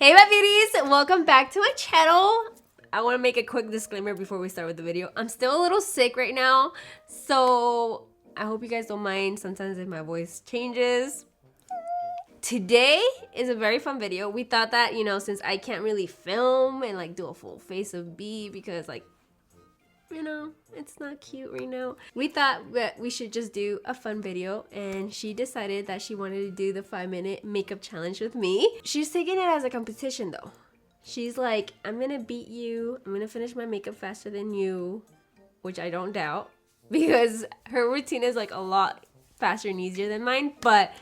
Hey my beauties, welcome back to my channel. I want to make a quick disclaimer before we start with the video. I'm still a little sick right now, so I hope you guys don't mind sometimes if my voice changes. Today is a very fun video. We thought that, you know, since I can't really film and like do a full face of B because like, you know, it's not cute right now. We thought that we should just do a fun video, and she decided that she wanted to do the 5-minute makeup challenge with me. She's taking it as a competition though. She's like, I'm gonna beat you. I'm gonna finish my makeup faster than you, which I don't doubt because her routine is like a lot faster and easier than mine, but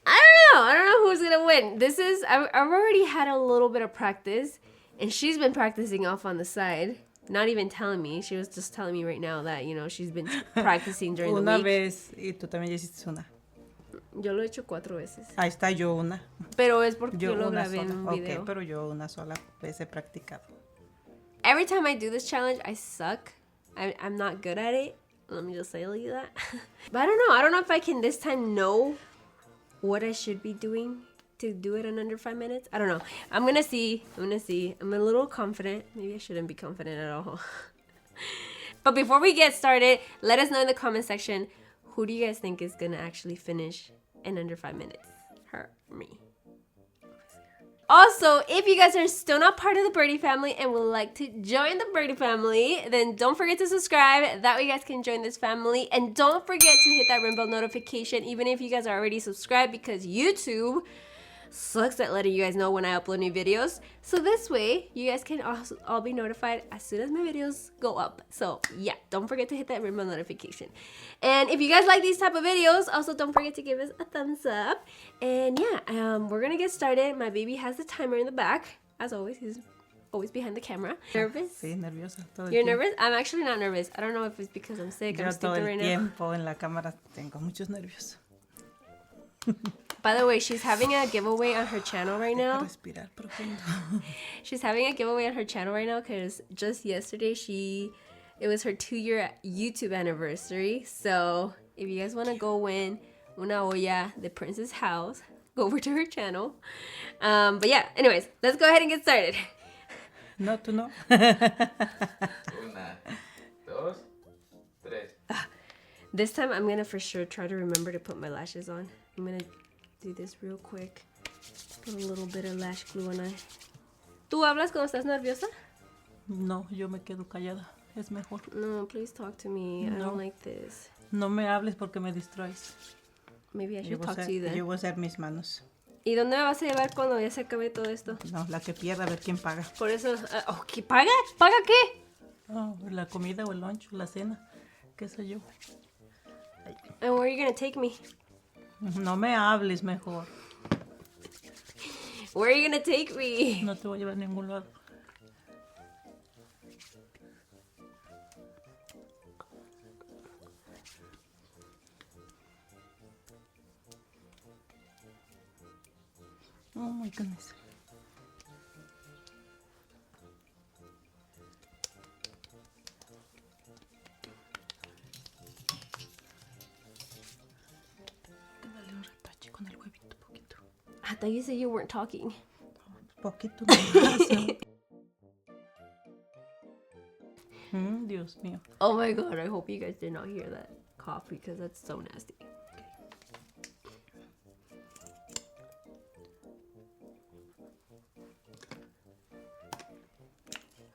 I don't know who's gonna win. I've already had a little bit of practice, and she's been practicing off on the side. Not even telling me. She was just telling me right now that, you know, she's been practicing during the week. Una vez, y tú también ya hiciste una. Yo lo he hecho 4 veces. Ahí está, yo una. Pero es porque yo lo una grabé en un sola. video. Ok, pero yo una sola vez he practicado. Every time I do this challenge, I suck. I'm not good at it. Let me just say like that. But I don't know. I don't know if I can this time know what I should be doing to do it in under 5 minutes. I don't know. I'm gonna see. I'm a little confident. Maybe I shouldn't be confident at all. But before we get started, let us know in the comment section, who do you guys think is gonna actually finish in under 5 minutes? Her or me? Also, if you guys are still not part of the Birdie family and would like to join the Birdie family, then don't forget to subscribe. That way you guys can join this family. And don't forget to hit that ring bell notification, even if you guys are already subscribed, because YouTube sucks at letting you guys know when I upload new videos. So this way, you guys can also all be notified as soon as my videos go up. So yeah, don't forget to hit that ring bell notification. And if you guys like these type of videos, also don't forget to give us a thumbs up. And yeah, we're gonna get started. My baby has the timer in the back. As always, he's always behind the camera. Nervous? Sí, nerviosa. Todo el You're tiempo. nervous? I'm actually not nervous. I don't know if it's because I'm sick. Yo I'm todo stupid el right now. tiempo en la cámara tengo muchos nervios. By the way, she's having a giveaway on her channel right now. Respirar profundo. She's having a giveaway on her channel right now because just yesterday it was her 2-year YouTube anniversary. So if you guys want to go win una olla de Prince's house, go over to her channel. But yeah, anyways, let's go ahead and get started. No, tú no. 1, 2, 3. This time I'm gonna for sure try to remember to put my lashes on. I'm gonna do this real quick. Put a little bit of lash glue on. ¿Tú hablas cuando estás nerviosa? No, yo me quedo callada. Es mejor. No, please talk to me. I No. don't like this. No me hables porque me distraes. Maybe I should talk to you then. Yo voy a usar mis manos. ¿Y dónde me vas a llevar cuando ya se acabe todo esto? No, la que pierda, a ver quién paga. Por eso... ¿qué paga? ¿Paga qué? Oh, la comida o el lunch, la cena. ¿Qué sé yo? And where are you gonna take me? No me hables mejor. Where are you gonna take me? No te voy a llevar a ningún lado. Oh my goodness. Dale un repache con el huevito poquito. I thought you said you weren't talking. Poquito más. Dios mío. Oh my god, I hope you guys did not hear that cough because that's so nasty.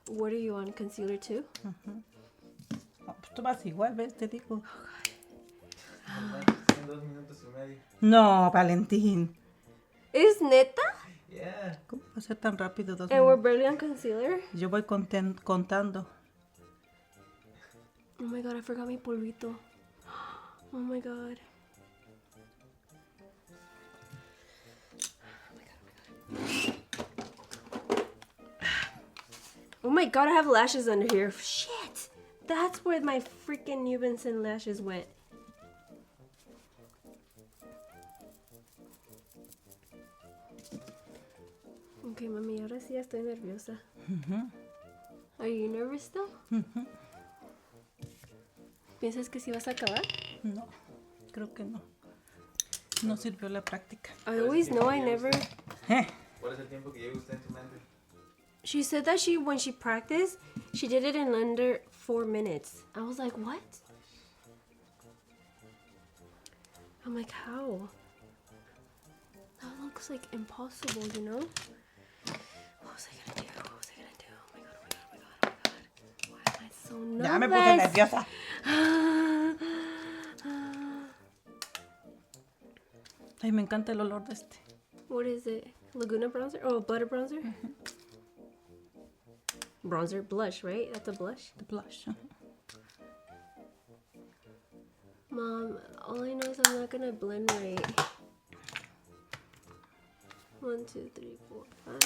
What are you on, concealer too? No, pues tú vas igual, ¿ves? Te digo. En 2 minutos y medio. No, Valentín. ¿Es neta? Yeah. ¿Cómo va a ser tan rápido? 2 And we're minutos. barely on concealer? Yo voy contando. Oh my god, I forgot mi polvito. Oh my god. Oh my god, I have lashes under here. Shit! That's where my freaking Nubinson lashes went. Okay, mami, ahora sí ya estoy nerviosa. Are you nervous still? ¿Piensas que sí vas a acabar? No, creo que no. No sirvió la práctica. I always know I never... ¿Cuál es el tiempo que lleva usted en su mente? She said that when she practiced, she did it in under 4 minutes. I was like, what? I'm like, how? That looks like impossible, you know? What was I gonna do? What was I gonna do? Oh my god, oh my god, oh my god, oh my god. Why am I so nervous? Ya me puse nerviosa. Ay, me encanta el olor de este. What is it? Laguna bronzer? Oh, butter bronzer? Bronzer, blush, right? That's a blush? The blush. Mom, all I know is I'm not gonna blend right. 1, 2, 3, 4, 5.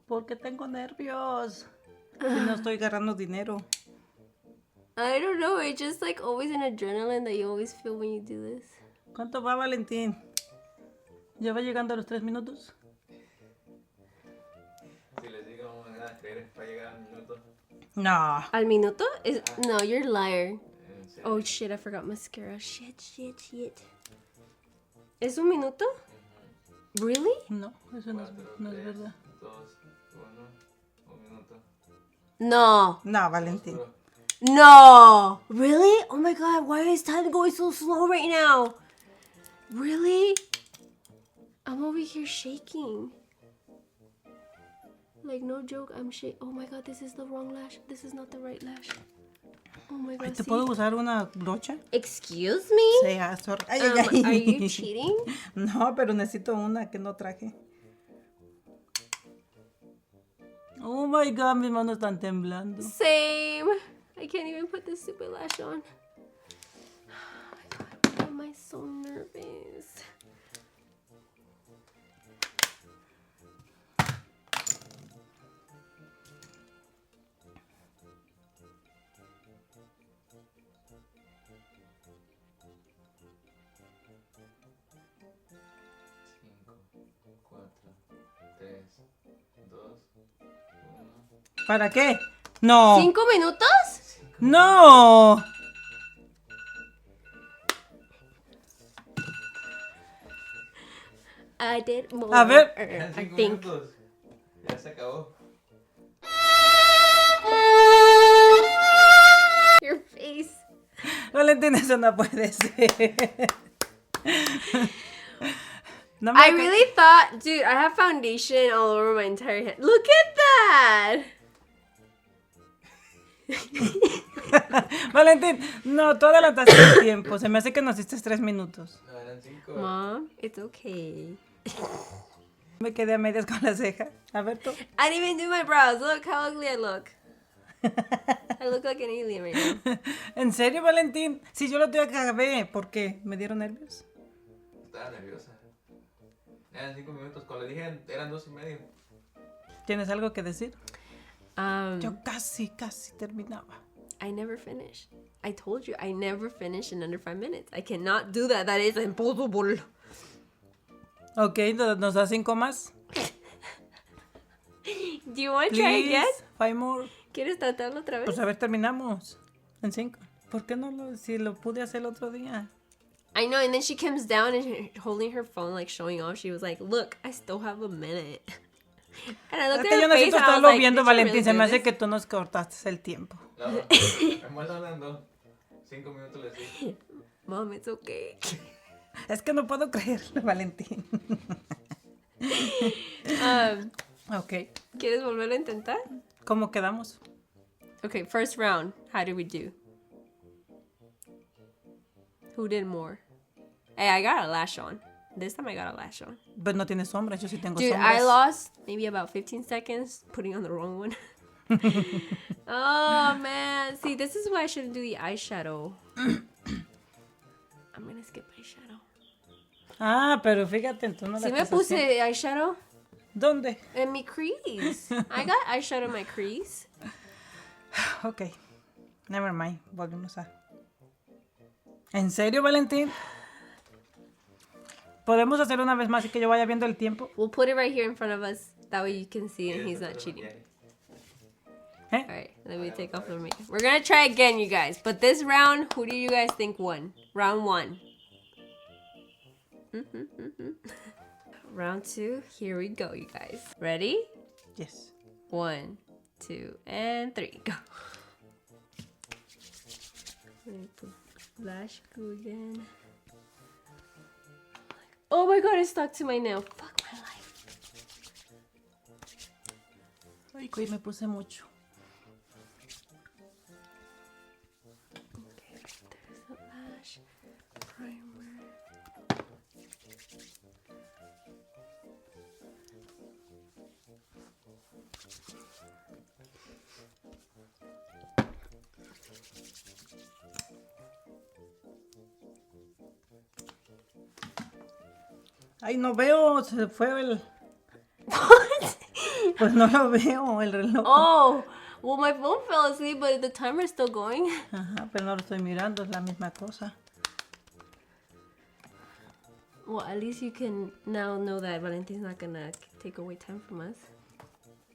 Porque tengo nervios. Y no estoy agarrando dinero. I don't know, it's just like always an adrenaline that you always feel when you do this. ¿Cuánto va, Valentín? ¿Ya va llegando a los 3 minutos? Si les digo, no me van a creer, va a llegar al minuto. No. Al minuto? No, you're a liar. En serio. Oh shit, I forgot mascara. Shit. ¿Es un minuto? Really? No, eso no es 4, verdad. 3, 2, 1, un minuto. No. No, Valentín. Juro. No. Really? Oh my god, why is time going so slow right now? Really? I'm over here shaking. Like, no joke, I'm shaking. Oh my god, this is the wrong lash. This is not the right lash. Oh my god, ¿Te see? puedo usar una brocha? Excuse me? Sí, sorry. Ay, ay, ay. Are you cheating? No, pero necesito una que no traje. Oh my god, mis manos están temblando. Same. I can't even put this stupid lash on. Oh my god, why am I so nervous? ¿Para qué? No. 5 minutos? No. I did more. A ver. Quedan I 5 think. minutos. Ya se acabó. Your face. Valentín, eso no puede ser. No me I really thought, dude, I have foundation all over my entire head. Look at that. Valentín, no, tú adelantaste el tiempo. Se me hace que nos diste 3 minutos. No, eran 5. Mom, it's okay. Me quedé a medias con la ceja. A ver tú. I didn't even do my brows. Look how ugly I look. I look like an alien right now. ¿En serio, Valentín? Si yo lo tuve que acabé, ¿por qué? ¿Me dieron nervios? Estaba nerviosa. Eran 5 minutos. Cuando le dije eran 2 y medio. ¿Tienes algo que decir? Yo casi terminaba. I never finish. I told you, I never finish in under 5 minutes. I cannot do that. That is impossible. Ok, ¿nos da 5 más? Do you want to try again? 5 more. ¿Quieres tratarlo otra vez? Pues a ver, terminamos. En 5. ¿Por qué no si lo pude hacer el otro día? I know, and then she comes down and holding her phone, like showing off. She was like, "Look, I still have a minute." And I looked Es at que her yo face necesito and I was estarlo like, viendo, "Did you Valentín. really Se me do hace this?" que tú nos cortaste el tiempo. No, nomás hablando. 5 minutos les dije. Mom, it's okay. Es que no puedo creerlo, Valentín. Ok. ¿Quieres volver a intentar? ¿Cómo quedamos? Okay, first round. How did we do? Who did more? Hey, I got a lash on. This time I got a lash on. Pues no tienes sombras, yo sí tengo Dude, sombras. I lost maybe about 15 seconds putting on the wrong one. Oh, man. See, this is why I shouldn't do the eyeshadow. I'm gonna skip eyeshadow. Ah, pero fíjate, tú no la ¿Sí me estás puse haciendo. eyeshadow? ¿Dónde? En mi crease. I got eyeshadow in my crease. Ok. Never mind. Volvemos a... ¿En serio, Valentín? Podemos hacer una vez más y que yo vaya viendo el tiempo. We'll put it right here in front of us. That way you can see and he's not cheating. ¿Eh? Alright, let me take off the makeup. We're gonna try again, you guys. But this round, who do you guys think won? Round 1. Round 2, here we go, you guys. Ready? Yes. 1, 2, and 3. Go. Let me put flash glue again. Oh my god, it stuck to my nail. Fuck my life. Ay, güey, me puse mucho. Okay, there's the lash primer. Ay, no veo, se fue el... What? Pues no lo veo, el reloj. Oh, well, my phone fell asleep, but the timer's still going. Ajá, pero no lo estoy mirando, es la misma cosa. Well, at least you can now know that Valentin's not gonna take away time from us.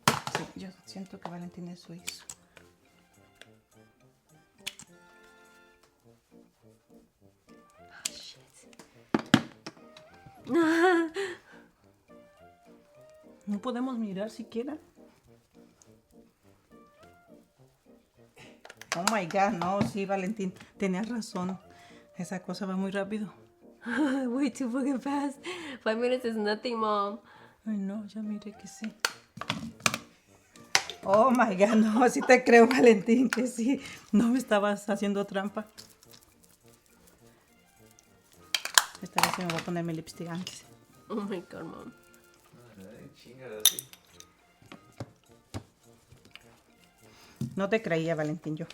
Sí, yo siento que Valentín es suizo. Oh, shit. No podemos mirar siquiera. Oh my God, no, sí, Valentín, tenías razón. Esa cosa va muy rápido. Way too fucking fast. 5 minutes is nothing, Mom. Ay, no, ya miré que sí. Oh my God, no, sí te creo, Valentín, que sí. No me estabas haciendo trampa. Esta vez sí me voy a poner mi lipstick antes. Oh my god, Mom. Chingada, sí. No te creía, Valentín, yo.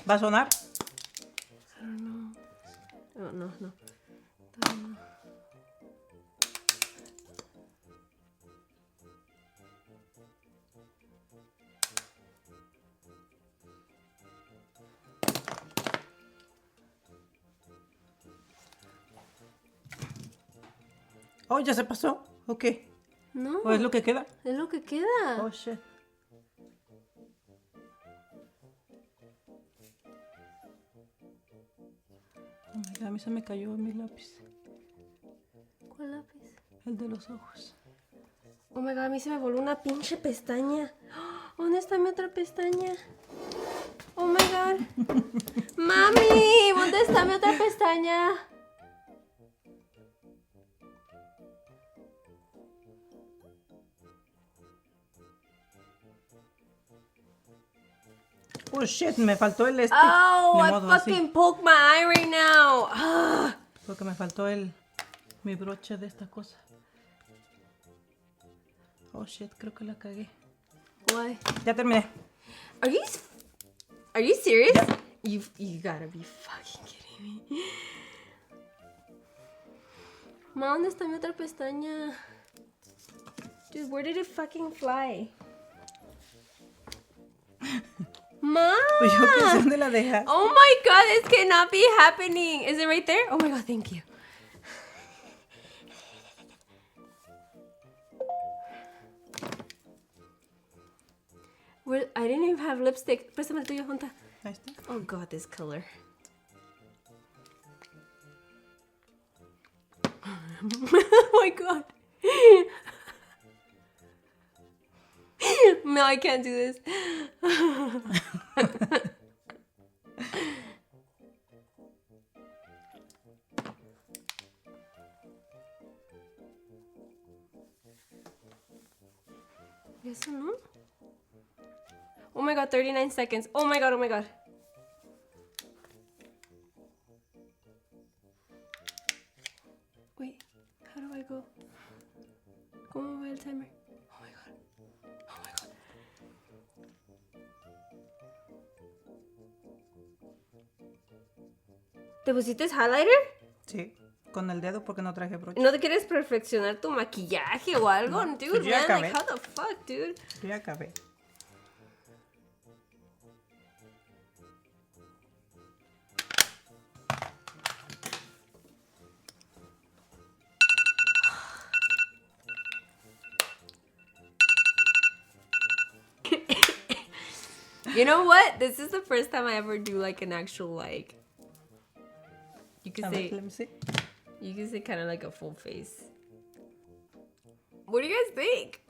¿Va a sonar? I don't know. Oh, no, no. I don't know. Oh, ya se pasó. ¿O qué? No, ¿O es lo que queda? es lo que queda. Oh, shit. Oh my God, a mí se me cayó mi lápiz. ¿Cuál lápiz? El de los ojos. Oh my god, a mí se me voló una pinche pestaña. ¿Dónde está mi otra pestaña? Oh my god. Mami, ¿dónde está mi otra pestaña? Oh, shit, me faltó el este. Oh, Ni I modo, fucking así. poked my eye right now. Ah. Porque me faltó mi broche de esta cosa. Oh, shit, creo que la cagué. Why? Ya terminé. Are you serious? You gotta be fucking kidding me. Ma, ¿dónde está mi otra pestaña? Dude, where did it fucking fly? Ma! Pues yo qué sé dónde la dejas. Oh my god, this cannot be happening. Is it right there? Oh my god, thank you. I didn't even have lipstick. Préstame el tuyo, junta. Ahí está. Oh god, this color. Oh my god. No, I can't do this. ¿Eso no? Oh my god, 39 seconds. Oh my god, oh my god. Wait, how do I go? ¿Cómo va el timer? Oh my god. Oh my god. ¿Te pusiste highlighter? Sí, con el dedo porque no traje brocha. ¿No te quieres perfeccionar tu maquillaje o algo? No, Dude, pues yo ya man, acabé. like, how the fuck, dude? Yo ya acabé. You know what? This is the first time I ever do like an actual like. You could A ver, say let me see. kind of like a full face. What do you guys think?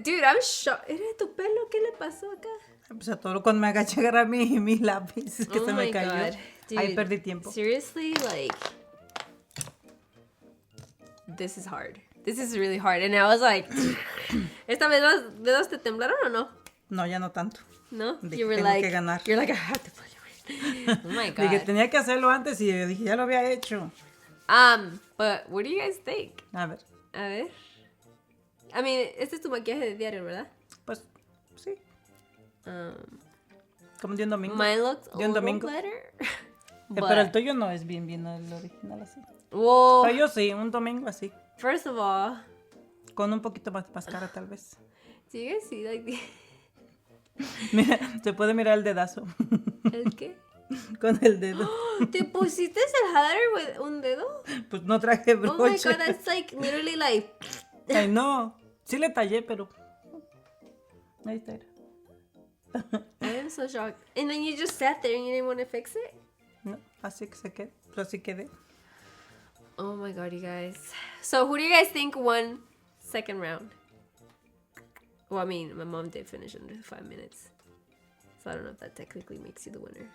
Dude, I'm shocked. ¿Era tu pelo? ¿Qué le pasó acá? Pues a todo cuando me agaché a agarrar mi lápiz que Oh se me my cayó. God. Ahí Dude, perdí tiempo. Seriously, like, this is hard. This is really hard. And I was like, ¿esta vez los dedos te temblaron o no? No, ya no tanto. No? Dije, You were tengo like, que ganar. you're like, I have to put it. Oh my God. Dije, tenía que hacerlo antes y dije, ya lo había hecho. But what do you guys think? A ver, A ver. I mean, este es tu maquillaje de diario, ¿verdad? pues sí, Um, como de un domingo. mine looks a De un little domingo. better. Pero el tuyo no es bien el original así. Well, Pero yo sí, un domingo así. first of all, Con un poquito más cara tal vez. do you guys see like the... Mira, se puede mirar el dedazo. ¿El qué? Con el dedo. ¿Te pusiste el highlighter con un dedo? Pues no traje Oh my brocha. God, that's like literally like... Ay, no. Sí le tallé, pero... Ahí está. I am so shocked. And then you just sat there and you didn't want to fix it? No, así que se quedó. Pero así quedé. Oh my God, you guys. So who do you guys think won second round? Well, I mean, my mom did finish under 5 minutes. So I don't know if that technically makes you the winner.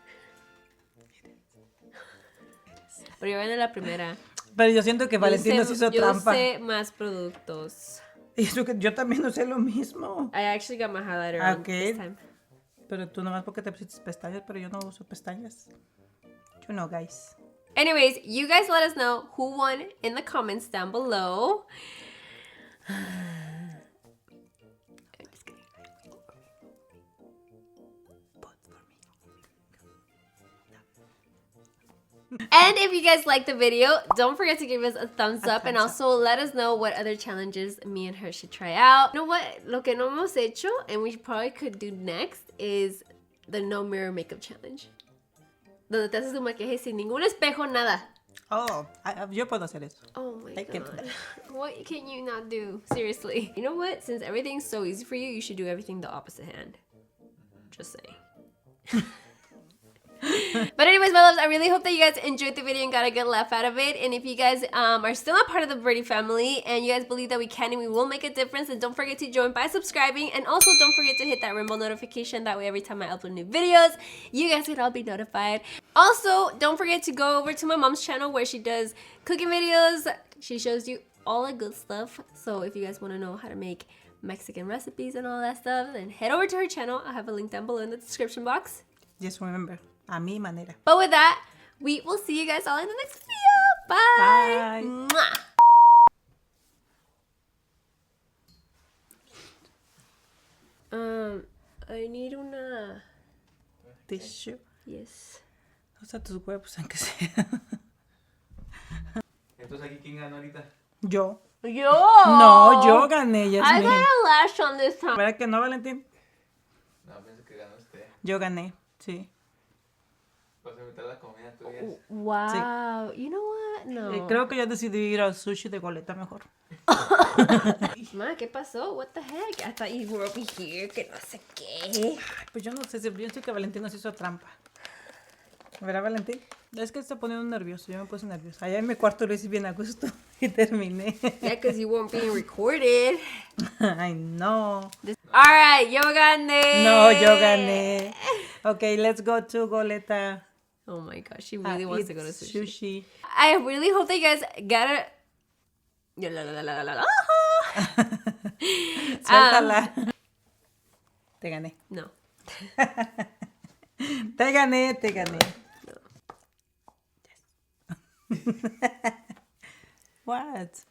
Pero yo gané la primera. Pero yo siento que Valentín nos hizo yo trampa. usé más productos. Y eso que yo también usé lo mismo. I actually got my highlighter on Okay. this time. Pero tú nomás porque te pusiste pestañas, pero yo no uso pestañas. You know, guys. Anyways, you guys let us know who won in the comments down below. I'm just kidding. And if you guys like the video, don't forget to give us a thumbs up and also let us know what other challenges me and her should try out. You know what? Lo que no hemos hecho and we probably could do next is the no mirror makeup challenge. Donde te haces tu maquillaje sin ningún espejo, nada. Oh, yo puedo hacer eso. Oh my I can do God. that. What can you not do? Seriously. You know what? Since everything's so easy for you, you should do everything the opposite hand. Just saying. But anyways, my loves, I really hope that you guys enjoyed the video and got a good laugh out of it. And if you guys are still not part of the Birdie family and you guys believe that we can and we will make a difference, then don't forget to join by subscribing. And also don't forget to hit that rainbow notification. That way every time I upload new videos, you guys can all be notified. Also, don't forget to go over to my mom's channel where she does cooking videos. She shows you all the good stuff. So if you guys want to know how to make Mexican recipes and all that stuff, then head over to her channel. I'll have a link down below in the description box. Just remember, a mi manera. But with that, we will see you guys all in the next video. Bye. Bye. Mwah. I need una... Tissue. Yes. Usa tus huevos, aunque sea. Entonces aquí, ¿quién gana ahorita? Yo. Yo! No, yo gané, I Yasmin. got a lash on this time. ¿Verdad que no, Valentín? No, pienso que ganó usted. Yo gané, sí. Vas a meter la comida tuya. Wow. You know what? No. Creo que ya decidí ir al sushi de goleta mejor. Ma, ¿qué pasó? What the heck? I thought you were over here. Que no sé qué. Ay, pues yo no sé, pienso que Valentín nos hizo trampa. ¿Verdad, Valentín? Es que se está poniendo nervioso, yo me puse nerviosa. Allá en mi cuarto lo hice bien a gusto y terminé. Yeah, because you weren't being recorded. Ay, no. Alright, yo gané. No, yo gané. Okay, let's go to Goleta. Oh my gosh, she really wants to go to Eat sushi. sushi. I really hope that you guys get it. Suéltala. Te gané. No. Te gané, te gané. No. What?